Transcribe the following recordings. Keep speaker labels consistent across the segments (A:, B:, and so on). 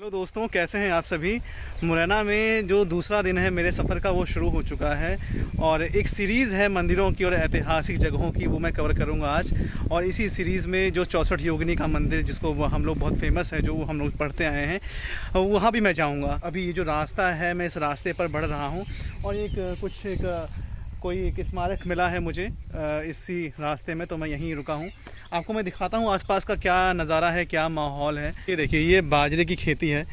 A: Hello दोस्तों, कैसे हैं आप सभी। मुरैना में जो दूसरा दिन है मेरे सफ़र का वो शुरू हो चुका है और एक सीरीज़ है मंदिरों की और ऐतिहासिक जगहों की, वो मैं कवर करूंगा आज। और इसी सीरीज़ में जो 64 योगिनी का मंदिर, जिसको हम लोग बहुत फेमस है, जो हम लोग पढ़ते आए हैं, वहाँ भी मैं जाऊँगा। अभी ये जो रास्ता है, मैं इस रास्ते पर बढ़ रहा हूँ और कोई एक स्मारक मिला है मुझे इसी रास्ते में, तो मैं यहीं रुका हूँ। आपको मैं दिखाता हूँ आसपास का क्या नज़ारा है, क्या माहौल है। ये देखिए, ये बाजरे की खेती है।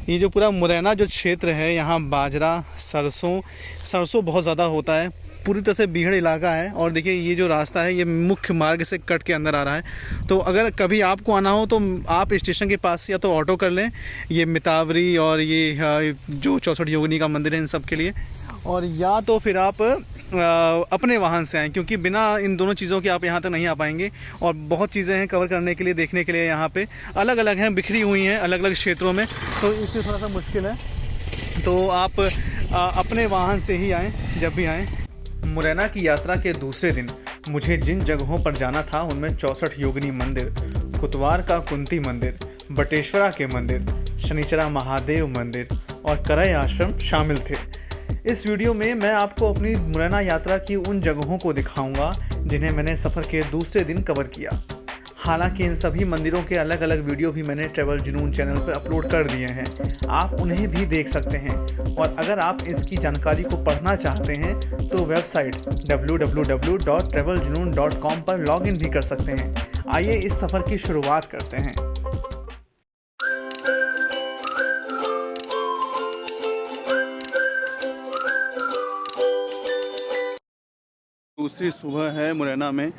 A: ये जो पूरा मुरैना जो क्षेत्र है, यहाँ बाजरा, सरसों बहुत ज़्यादा होता है। पूरी तरह से बीहड़ इलाका है। और देखिए, ये जो रास्ता है ये मुख्य मार्ग से कट के अंदर आ रहा है। तो अगर कभी आपको आना हो तो आप स्टेशन के पास से या तो ऑटो कर लें, ये मितावरी और ये जो 64 योगिनी का मंदिर है इन सब के लिए, और या तो फिर आप अपने वाहन से आएँ, क्योंकि बिना इन दोनों चीज़ों के आप यहाँ तक नहीं आ पाएंगे। और बहुत चीज़ें हैं कवर करने के लिए, देखने के लिए। यहाँ पे अलग अलग हैं, बिखरी हुई हैं अलग अलग क्षेत्रों में, तो इसलिए थोड़ा सा मुश्किल है। तो आप अपने वाहन से ही आएँ जब भी आएँ। मुरैना की यात्रा के दूसरे दिन मुझे जिन जगहों पर जाना था उनमें 64 योगिनी मंदिर, कुतवार का कुंती मंदिर, बटेश्वरा के मंदिर, शनिचरा महादेव मंदिर और करई आश्रम शामिल थे। इस वीडियो में मैं आपको अपनी मुरैना यात्रा की उन जगहों को दिखाऊंगा जिन्हें मैंने सफ़र के दूसरे दिन कवर किया। हालांकि इन सभी मंदिरों के अलग अलग वीडियो भी मैंने ट्रैवल जुनून चैनल पर अपलोड कर दिए हैं, आप उन्हें भी देख सकते हैं। और अगर आप इसकी जानकारी को पढ़ना चाहते हैं तो वेबसाइट www.traveljunoon.com पर लॉगिन भी कर सकते हैं। आइए इस सफ़र की शुरुआत करते हैं। दूसरी सुबह है मुरैना में।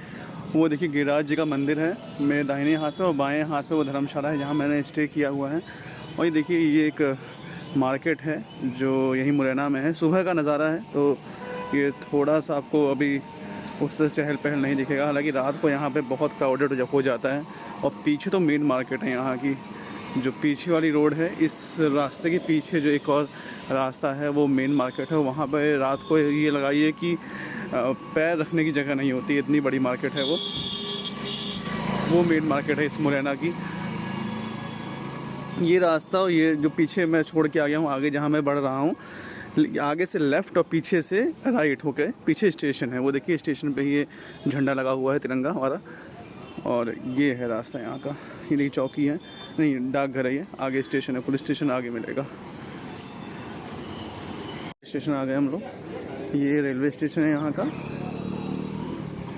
A: वो देखिए, गिरिराज जी का मंदिर है मेरे दाहिने हाथ में, और बाएं हाथ में वो धर्मशाला है जहाँ मैंने स्टे किया हुआ है। और ये देखिए, ये एक मार्केट है जो यही मुरैना में है। सुबह का नज़ारा है, तो ये थोड़ा सा आपको अभी उससे चहल पहल नहीं दिखेगा। हालांकि रात को यहाँ पे बहुत क्राउडेड हो जाता है। और पीछे तो मेन मार्केट है यहाँ की, जो पीछे वाली रोड है, इस रास्ते के पीछे जो एक और रास्ता है वो मेन मार्केट है। वहाँ पर रात को ये लगाइए कि पैर रखने की जगह नहीं होती, इतनी बड़ी मार्केट है वो मेन मार्केट है इस मुरैना की। ये रास्ता और ये जो पीछे मैं छोड़ के आ गया हूँ, आगे जहाँ मैं बढ़ रहा हूँ, आगे से लेफ़्ट और पीछे से राइट होकर पीछे स्टेशन है। वो देखिए, स्टेशन पे ये झंडा लगा हुआ है तिरंगा वाला, और ये है रास्ता यहाँ का। ये देखिए, चौकी है, नहीं डाकघर है, ये आगे स्टेशन है, पुलिस स्टेशन आगे मिलेगा। स्टेशन आ गए हम लोग। ये रेलवे स्टेशन है यहाँ का,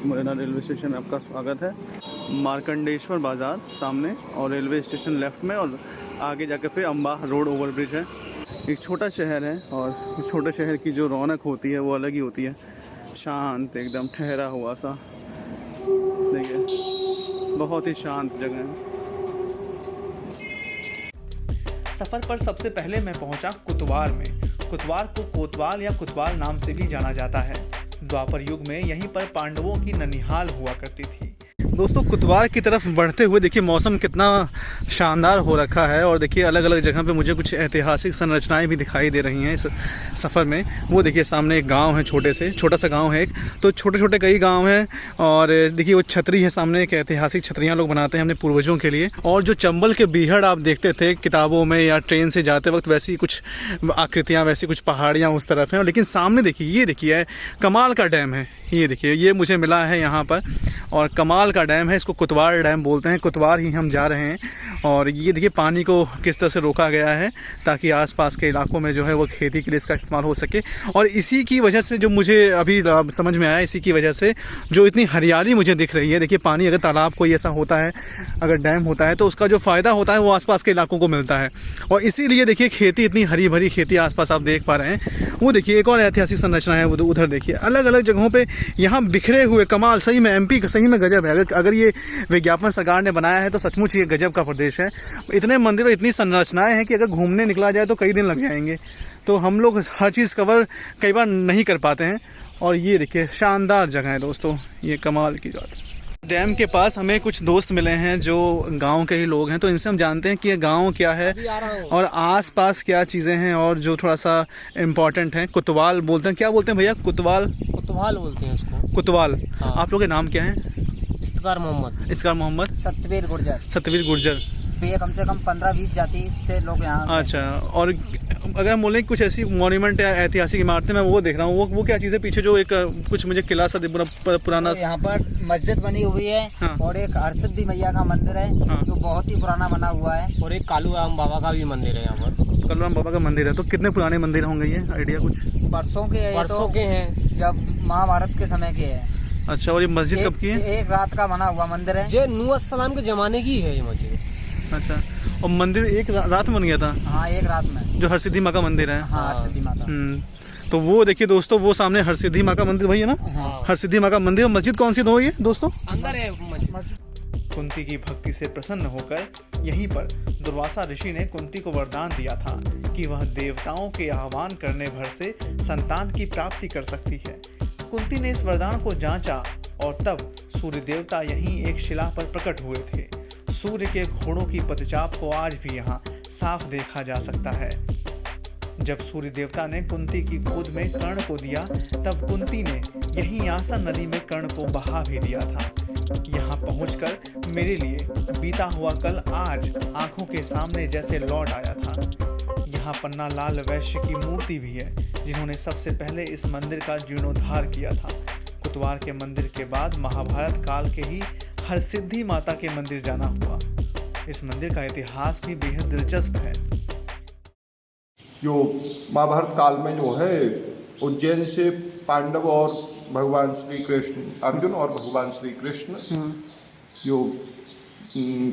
A: मुरैना रेलवे स्टेशन में आपका स्वागत है। मार्कंडेश्वर बाज़ार सामने और रेलवे स्टेशन लेफ़्ट में, और आगे जाकर फिर अम्बा रोड ओवरब्रिज है। एक छोटा शहर है, और छोटे शहर की जो रौनक होती है वो अलग ही होती है। शांत, एकदम ठहरा हुआ सा, देखिए बहुत ही शांत जगह है। सफ़र पर सबसे पहले मैं पहुंचा कुतवार में। कुतवार को कोतवाल या कुतवाल नाम से भी जाना जाता है। द्वापर युग में यहीं पर पांडवों की ननिहाल हुआ करती थी। दोस्तों, कुतवार की तरफ बढ़ते हुए देखिए मौसम कितना शानदार हो रखा है। और देखिए, अलग अलग जगह पे मुझे कुछ ऐतिहासिक संरचनाएं भी दिखाई दे रही हैं इस सफ़र में। वो देखिए, सामने एक गांव है, छोटा सा गांव है एक, तो छोटे छोटे कई गांव हैं। और देखिए, वो छतरी है सामने, एक ऐतिहासिक छतरियाँ लोग बनाते हैं अपने पूर्वजों के लिए। और जो चंबल के बीहड़ आप देखते थे किताबों में या ट्रेन से जाते वक्त, वैसी कुछ आकृतियाँ, वैसी कुछ पहाड़ियाँ उस तरफ हैं। लेकिन सामने देखिए, ये देखिए कमाल का डैम है। ये देखिए, ये मुझे मिला है यहाँ पर, और कमाल का डैम है। इसको कुतवार डैम बोलते हैं। कुतवार ही हम जा रहे हैं। और ये देखिए, पानी को किस तरह से रोका गया है ताकि आसपास के इलाकों में जो है वो खेती के लिए इसका इस्तेमाल हो सके। और इसी की वजह से, जो मुझे अभी समझ में आया, इसी की वजह से जो इतनी हरियाली मुझे दिख रही है। देखिए, पानी अगर तालाब कोई ऐसा होता है, अगर डैम होता है, तो उसका जो फ़ायदा होता है वो आसपास के इलाकों को मिलता है। और इसीलिए देखिए, खेती, इतनी हरी भरी खेती आसपास आप देख पा रहे हैं। वो देखिए, एक और ऐतिहासिक संरचना है उधर देखिए, अलग अलग जगहों पर यहाँ बिखरे हुए। कमाल, सही में एमपी सही में गजब है। अगर ये विज्ञापन सरकार ने बनाया है तो सचमुच ये गजब का प्रदेश है। इतने मंदिर और इतनी संरचनाएं हैं कि अगर घूमने निकला जाए तो कई दिन लग जाएंगे। तो हम लोग हर चीज़ कवर कई बार नहीं कर पाते हैं। और ये देखिए, शानदार जगह है दोस्तों, ये कमाल की बात। डैम के पास हमें कुछ दोस्त मिले हैं जो गांव के ही लोग हैं, तो इनसे हम जानते हैं कि ये गांव क्या है और आसपास क्या चीज़ें हैं, और जो थोड़ा सा इम्पोर्टेंट है। कुतवाल बोलते हैं, क्या बोलते हैं भैया? कुतवाल बोलते हैं इसको, कुतवाल। हाँ। आप लोग के नाम क्या है?
B: इफ्तिकार मोहम्मद।
A: सतवीर गुर्जर।
B: पे कम से कम 15-20 जाति से लोग यहाँ।
A: अच्छा, और अगर हम बोलें कुछ ऐसी मॉन्यूमेंट या ऐतिहासिक इमारतें मैं वो देख रहा हूँ, वो क्या चीज़ है पीछे जो एक कुछ मुझे किला सा पुराना
B: तो यहाँ पर मस्जिद बनी हुई है।
A: हाँ।
B: और एक हरसिद्धि मैया का मंदिर है।
A: हाँ।
B: जो बहुत ही पुराना बना हुआ है।
C: और एक कालू राम बाबा का भी मंदिर है यहाँ पर।
A: कलराम बाबा का मंदिर है। तो कितने पुराने मंदिर होंगे ये, आइडिया कुछ?
B: वर्षों के है ये
C: वर्षों
B: तो,
C: के हैं।
B: जब महाभारत के समय के है।
A: अच्छा, और ये मस्जिद कब की है?
B: एक रात का बना हुआ मंदिर है।
C: ये नूह अस्सलाम के जमाने की है ये मस्जिद।
A: अच्छा, और मंदिर एक रात में बन गया था?
B: हाँ, एक रात में।
A: जो हरसिद्धि माँ का मंदिर है।
B: हाँ, हरसिद्धि माता।
A: तो वो देखिए दोस्तों, वो सामने हरसिद्धि माँ का मंदिर वही है ना?
B: हाँ।
A: हरसिद्धि माँ का मंदिर। और मस्जिद कौन सी दो ये दोस्तों?
C: अंदर है मस्जिद।
A: कुंती की भक्ति से प्रसन्न होकर यहीं पर दुर्वासा ऋषि ने कुंती को वरदान दिया था कि वह देवताओं के आह्वान करने भर से संतान की प्राप्ति कर सकती है। कुंती ने इस वरदान को जांचा और तब सूर्य देवता यहीं एक शिला पर प्रकट हुए थे। सूर्य के घोड़ों की पदचाप को आज भी यहाँ साफ देखा जा सकता है। जब सूर्य देवता ने कुंती की गोद में कर्ण को दिया, तब कुंती ने यहीं आसन नदी में कर्ण को बहा भी दिया था। यहाँ पहुंचकर मेरे लिए बीता हुआ कल आज आंखों के सामने जैसे लौट आया था। यहाँ पन्ना लाल वैश्य की मूर्ति भी है, जिन्होंने सबसे पहले इस मंदिर का जीर्णोद्धार किया था। कुतवार के मंदिर के बाद महाभारत काल के ही हरसिद्धि माता के मंदिर जाना हुआ। इस मंदिर का इतिहास भी बेहद दिलचस्प है।
D: जो महाभारत काल में जो है उज्जैन से पांडव और भगवान श्री कृष्ण, अर्जुन और भगवान श्री कृष्ण जो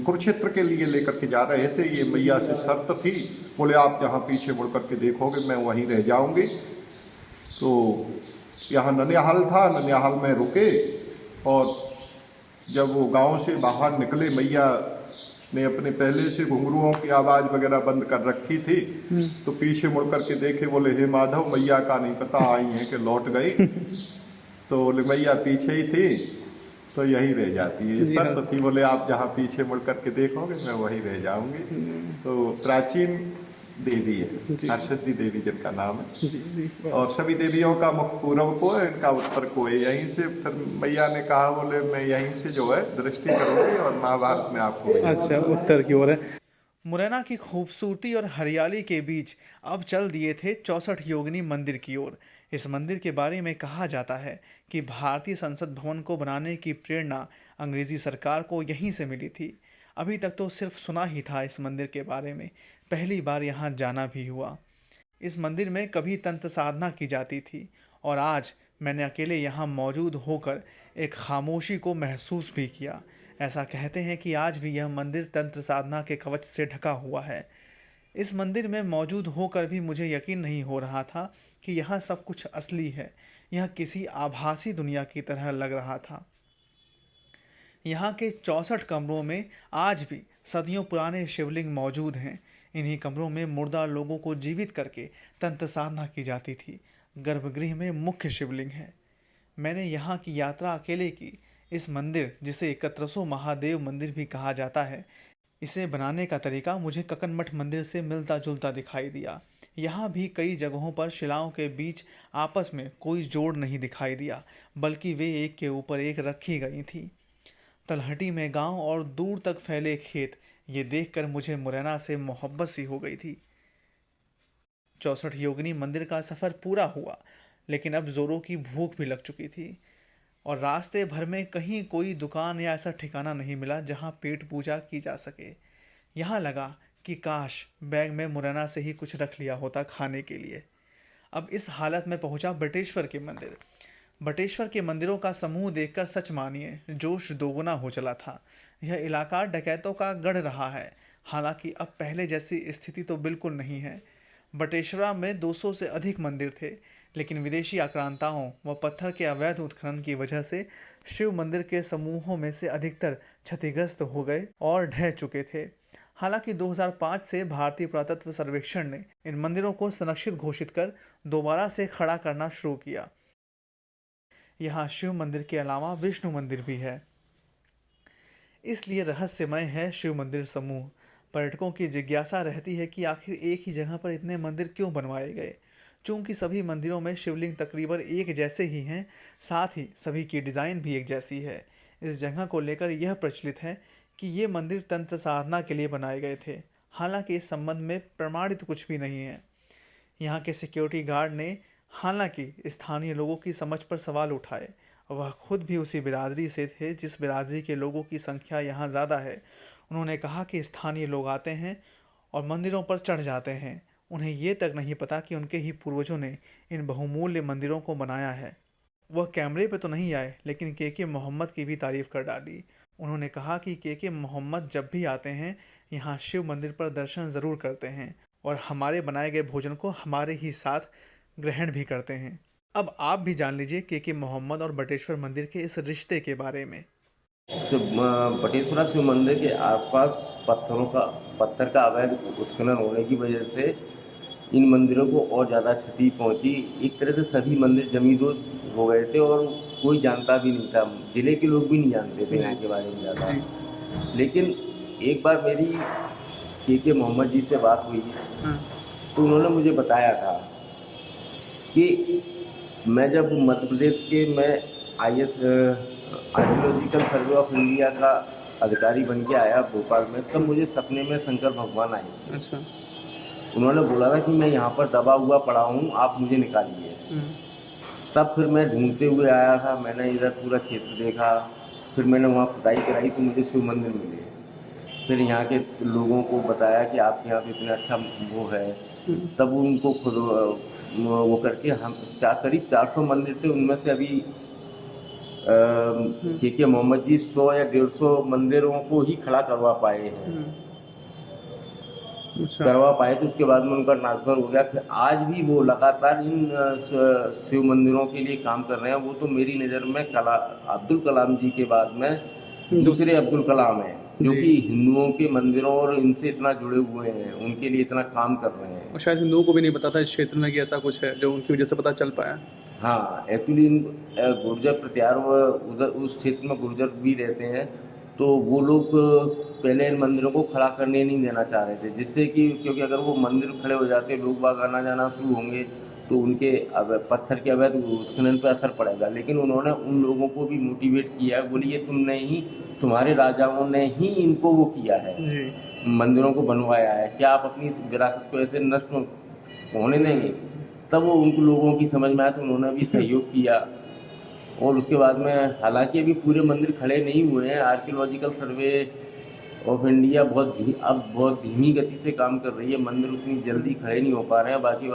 D: कुरुक्षेत्र के लिए लेकर के जा रहे थे, ये मैया से शर्त थी, बोले आप जहाँ पीछे मुड़ करके देखोगे मैं वहीं रह जाऊंगी। तो यहाँ ननिहाल था, ननिहाल में रुके और जब वो गांव से बाहर निकले, मैया ने अपने पहले से घुंघरुओं की आवाज़ वगैरह बंद कर रखी थी, तो पीछे मुड़ करके देखे, बोले हे माधव, मैया का नहीं पता आई है कि लौट गई। तो बोले मैया पीछे ही थी तो यही रह जाती है, शर्त थी, बोले आप जहाँ पीछे मुड़ करके देखोगे मैं वहीं रह जाऊंगी। तो प्राचीन देवी है, हरसिद्धि देवी जिनका नाम है। और सभी देवियों का मुख पूर्व को है, इनका उत्तर को है। यहीं से फिर मैया ने कहा, बोले मैं यहीं से जो है दृष्टि करूंगी और महाभारत में आपको।
A: अच्छा, उत्तर की ओर है। मुरैना की खूबसूरती और हरियाली के बीच अब चल दिए थे 64 योगिनी मंदिर की ओर। इस मंदिर के बारे में कहा जाता है कि भारतीय संसद भवन को बनाने की प्रेरणा अंग्रेजी सरकार को यहीं से मिली थी। अभी तक तो सिर्फ सुना ही था इस मंदिर के बारे में, पहली बार यहाँ जाना भी हुआ। इस मंदिर में कभी तंत्र साधना की जाती थी और आज मैंने अकेले यहाँ मौजूद होकर एक खामोशी को महसूस भी किया। ऐसा कहते हैं कि आज भी यह मंदिर तंत्र साधना के कवच से ढका हुआ है। इस मंदिर में मौजूद होकर भी मुझे यकीन नहीं हो रहा था कि यहाँ सब कुछ असली है। यह किसी आभासी दुनिया की तरह लग रहा था। यहाँ के 64 कमरों में आज भी सदियों पुराने शिवलिंग मौजूद हैं। इन्हीं कमरों में मुर्दा लोगों को जीवित करके तंत्र साधना की जाती थी। गर्भगृह में मुख्य शिवलिंग है। मैंने यहाँ की यात्रा अकेले की। इस मंदिर, जिसे 31 महादेव मंदिर भी कहा जाता है, इसे बनाने का तरीका मुझे ककनमठ मंदिर से मिलता जुलता दिखाई दिया। यहाँ भी कई जगहों पर शिलाओं के बीच आपस में कोई जोड़ नहीं दिखाई दिया, बल्कि वे एक के ऊपर एक रखी गई थी। तलहटी में गांव और दूर तक फैले खेत, ये देखकर मुझे मुरैना से मोहब्बत सी हो गई थी। 64 योगिनी मंदिर का सफ़र पूरा हुआ, लेकिन अब जोरों की भूख भी लग चुकी थी और रास्ते भर में कहीं कोई दुकान या ऐसा ठिकाना नहीं मिला जहां पेट पूजा की जा सके। यहाँ लगा कि काश बैग में मुरैना से ही कुछ रख लिया होता खाने के लिए। अब इस हालत में पहुंचा बटेश्वर के मंदिर। बटेश्वर के मंदिरों का समूह देखकर सच मानिए जोश दोगुना हो चला था। यह इलाका डकैतों का गढ़ रहा है, हालांकि अब पहले जैसी स्थिति तो बिल्कुल नहीं है। बटेश्वरा में 200 से अधिक मंदिर थे, लेकिन विदेशी आक्रांताओं व पत्थर के अवैध उत्खनन की वजह से शिव मंदिर के समूहों में से अधिकतर क्षतिग्रस्त हो गए और ढह चुके थे। हालांकि 2005 से भारतीय पुरातत्व सर्वेक्षण ने इन मंदिरों को संरक्षित घोषित कर दोबारा से खड़ा करना शुरू किया। यहाँ शिव मंदिर के अलावा विष्णु मंदिर भी है, इसलिए रहस्यमय है शिव मंदिर समूह। पर्यटकों की जिज्ञासा रहती है कि आखिर एक ही जगह पर इतने मंदिर क्यों बनवाए गए। चूँकि सभी मंदिरों में शिवलिंग तकरीबन एक जैसे ही हैं, साथ ही सभी की डिज़ाइन भी एक जैसी है। इस जगह को लेकर यह प्रचलित है कि ये मंदिर तंत्र साधना के लिए बनाए गए थे। हालांकि इस संबंध में प्रमाणित कुछ भी नहीं है। यहाँ के सिक्योरिटी गार्ड ने हालांकि स्थानीय लोगों की समझ पर सवाल उठाए। वह खुद भी उसी बिरादरी से थे जिस बिरादरी के लोगों की संख्या यहाँ ज़्यादा है। उन्होंने कहा कि स्थानीय लोग आते हैं और मंदिरों पर चढ़ जाते हैं। उन्हें ये तक नहीं पता कि उनके ही पूर्वजों ने इन बहुमूल्य मंदिरों को बनाया है। वह कैमरे पे तो नहीं आए, लेकिन के मोहम्मद की भी तारीफ़ कर डाली। उन्होंने कहा कि के मोहम्मद जब भी आते हैं यहाँ शिव मंदिर पर दर्शन ज़रूर करते हैं और हमारे बनाए गए भोजन को हमारे ही साथ ग्रहण भी करते हैं। अब आप भी जान लीजिए के मोहम्मद और बटेश्वर मंदिर के इस रिश्ते के बारे में।
E: बटेश्वरा शिव मंदिर के आसपास पत्थर का अवैध उत्खनन होने की वजह से इन मंदिरों को और ज़्यादा क्षति पहुंची। एक तरह से सभी मंदिर जमींदोज हो गए थे और कोई जानता भी नहीं था, ज़िले के लोग भी नहीं जानते थे यहाँ के बारे में ज़्यादा। लेकिन एक बार मेरी के मोहम्मद जी से बात हुई तो उन्होंने मुझे बताया था कि मैं जब मध्य प्रदेश के आर्कियोलॉजिकल सर्वे ऑफ इंडिया का अधिकारी बन के आया भोपाल में, तब मुझे सपने में शंकर भगवान आए थे।
A: अच्छा।
E: उन्होंने बोला था कि मैं यहाँ पर दबा हुआ पड़ा हूँ, आप मुझे निकालिए। तब फिर मैं ढूंढते हुए आया था, मैंने इधर पूरा क्षेत्र देखा, फिर मैंने वहाँ खुदाई कराई तो मुझे शिव मंदिर मिले। फिर यहाँ के लोगों को बताया कि आपके यहाँ पे इतना अच्छा वो है, तब उनको खुद वो करके हम करीब 400 मंदिर थे, उनमें से अभी के मोहम्मद जी 100 या 150 मंदिरों को ही खड़ा करवा पाए हैं। करवा पाए तो उसके बाद में उनका ट्रांसफर हो गया। फिर आज भी वो लगातार इन शिव मंदिरों के लिए काम कर रहे हैं। वो तो मेरी नज़र में अब्दुल कलाम जी के बाद में दूसरे अब्दुल कलाम हैं, जो कि हिंदुओं के मंदिरों और इनसे इतना जुड़े हुए हैं, उनके लिए इतना काम कर रहे हैं।
A: और शायद हिंदुओं को भी नहीं पता था इस क्षेत्र में कि ऐसा कुछ है, जो उनकी वजह से पता चल पाया।
E: हाँ, एक्चुअली गुर्जर प्रत्यार उधर उस क्षेत्र में गुर्जर भी रहते हैं, तो वो लोग पहले इन मंदिरों को खड़ा करने नहीं देना चाह रहे थे, जिससे कि क्योंकि अगर वो मंदिर खड़े हो जाते, लोग बाग आना जाना शुरू होंगे तो उनके पत्थर के अवैध उत्खनन पर असर पड़ेगा। लेकिन उन्होंने उन लोगों को भी मोटिवेट किया है, बोलिए तुमने ही, तुम्हारे राजाओं ने ही इनको वो किया है जी, मंदिरों को बनवाया है, क्या आप अपनी इस विरासत को ऐसे नष्ट होने देंगे? तब वो उन लोगों की समझ में आया तो उन्होंने भी सहयोग किया। और उसके बाद में हालांकि अभी पूरे मंदिर खड़े नहीं हुए हैं, आर्कियोलॉजिकल सर्वे ऑफ इंडिया बहुत धीमी गति से काम कर रही है, मंदिर उतनी जल्दी खड़े नहीं हो पा रहे हैं बाकी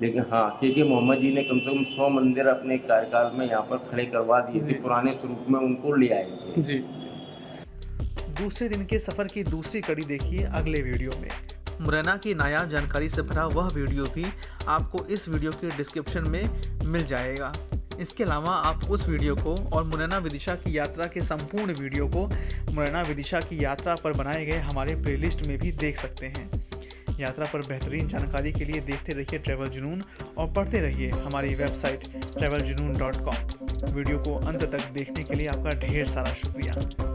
E: लेकिन हाँ, के मोहम्मद जी ने कम से कम 100 मंदिर अपने कार्यकाल में यहाँ पर खड़े करवा दिए थे, पुराने स्वरूप में उनको ले आए थे जी। दूसरे दिन के सफ़र की दूसरी कड़ी देखिए अगले वीडियो में।
A: मुरैना की नायाब जानकारी से भरा वह वीडियो भी आपको इस वीडियो के डिस्क्रिप्शन में मिल जाएगा। इसके अलावा आप उस वीडियो को और मुरैना विदिशा की यात्रा के संपूर्ण वीडियो को मुरैना विदिशा की यात्रा पर बनाए गए हमारे प्लेलिस्ट में भी देख सकते हैं। यात्रा पर बेहतरीन जानकारी के लिए देखते रहिए ट्रैवल जुनून और पढ़ते रहिए हमारी वेबसाइट traveljunoon.com। वीडियो को अंत तक देखने के लिए आपका ढेर सारा शुक्रिया।